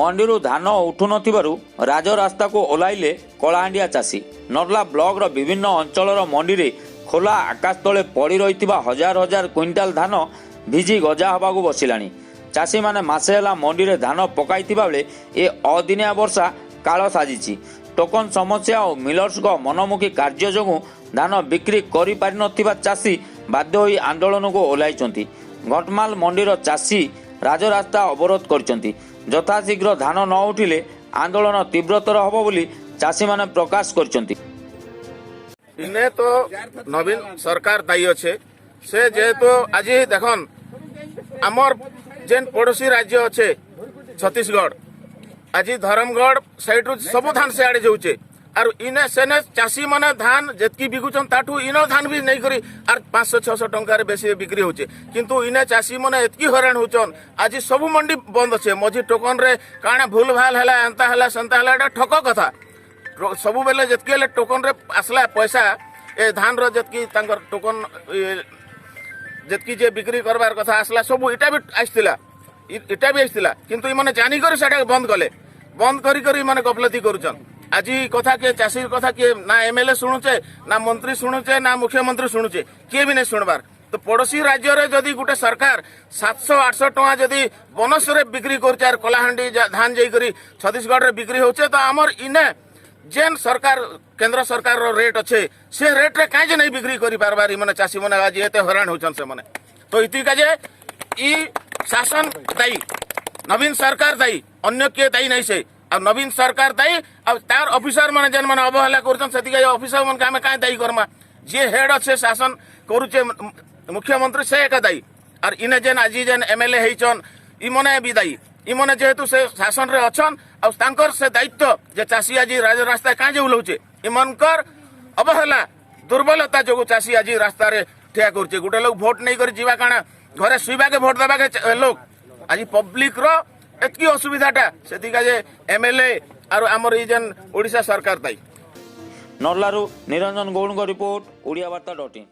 मंडी धान उठु नथिबारु राजरास्ता को ओह्लाइले कलाहांडिया चाषी। नर्ला ब्लॉक विभिन्न अंचल मंडी रे खोला आकाश तले पड़ी रही हजार हजार क्विंटाल धान भिजी गजा हवा बसिलानी। चाषी माने मासे ହେଲା मंडी रे धान पकाइथिबा बेले ए अदिनिया वर्षा काल साजिछि। टोकन समस्या और मिलर्स को मनमुखी कार्य जोगु धान बिक्री करि पारि नथिबा चाषी बाध्य होई आंदोलन को ओह्लाइछंती। घटमाल मंडीर चाषी राजरास्ता अवरोध करछंती। यथाशीघ्र धान न उठिले आंदोलन तीव्रतर हबो बोली चाषी माने प्रकाश करछंती। इने तो नवीन सरकार दायी अच्छे से जेहेतु आज देखन आमर जेन पड़ोसी राज्य अच्छे छत्तीसगढ़ आज धर्मगढ़ साइड सब धान से आड़े जाऊे आर इने सेने चाषी माने धान जेतकी बिकुचन ताठू इनो धान भी नहीं करी आर 500-600 टंकार बेसी बिक्री होचे किंतु इने चाषी माने एतकी हैरान होचन आज सब मंडी बंद अच्छे मझी टोकन रे काना भूल भाल हैला एंता हैला संता हैला एटा ठक कथा सबु बेले जतकी टोकन रे आसला पैसा ए धान रो जतकी तांकर टोकन जतकी जे बिक्री करबार कथा आसला सब इटा भी आसला किंतु इमाने जानी कर सेटा बंद कले बंद करी करी माने गफलती करूछन। आज कथा के चाषी कथा के ना एमएलए शुणुचे ना मंत्री शुणुचे ना मुख्यमंत्री शुणुचे किए भी नहीं शुणबार। तो पड़ोसी राज्य रे जदि गुटे सरकार 700-800 टका जदि बोनस रे बिक्री कर कलाहांडी धान जाई करी छत्तीसगढ़ रे बिक्री होचे तो हमर इने जेन सरकार केंद्र सरकार रो रेट अच्छे से रेट रे काहे नहीं बिक्री करि पारबार माने चाषी माने आज एते हैरान होचन से माने। तो इति का जे ई शासन दायी नवीन सरकार दायी अन्य के दायी नहीं से आ नवीन सरकार दायी आ तार ऑफिसर माने जेन माने अवहेला करछन सेति का ऑफिसर माने हमें काहे दायी करमा जे हेड अच्छे शासन करूचे मुख्यमंत्री से एक दायी और इने जेन आज जेन एमएलए हेचन ई माने भी दायी ई माने जेहेतु से शासन रे अछन और तांकर से दायित्व जे चाषी आज राजरास्ता काहे जे उलौचे इमनकर अवहेला दुर्बलता जो चाषी आज रास्ता रे ठिया करछे। गुटे लोग वोट नहीं कर जीवा काना घरे सुइबा के वोट देबा के लोग आज पब्लिक रो एतकी असुविधाटा सेति का जे एमएलए और हमर ई जेन ओडिशा सरकार दायी। नर्लारू निरंजन गौड़ रिपोर्ट ओडियावार्ता.in।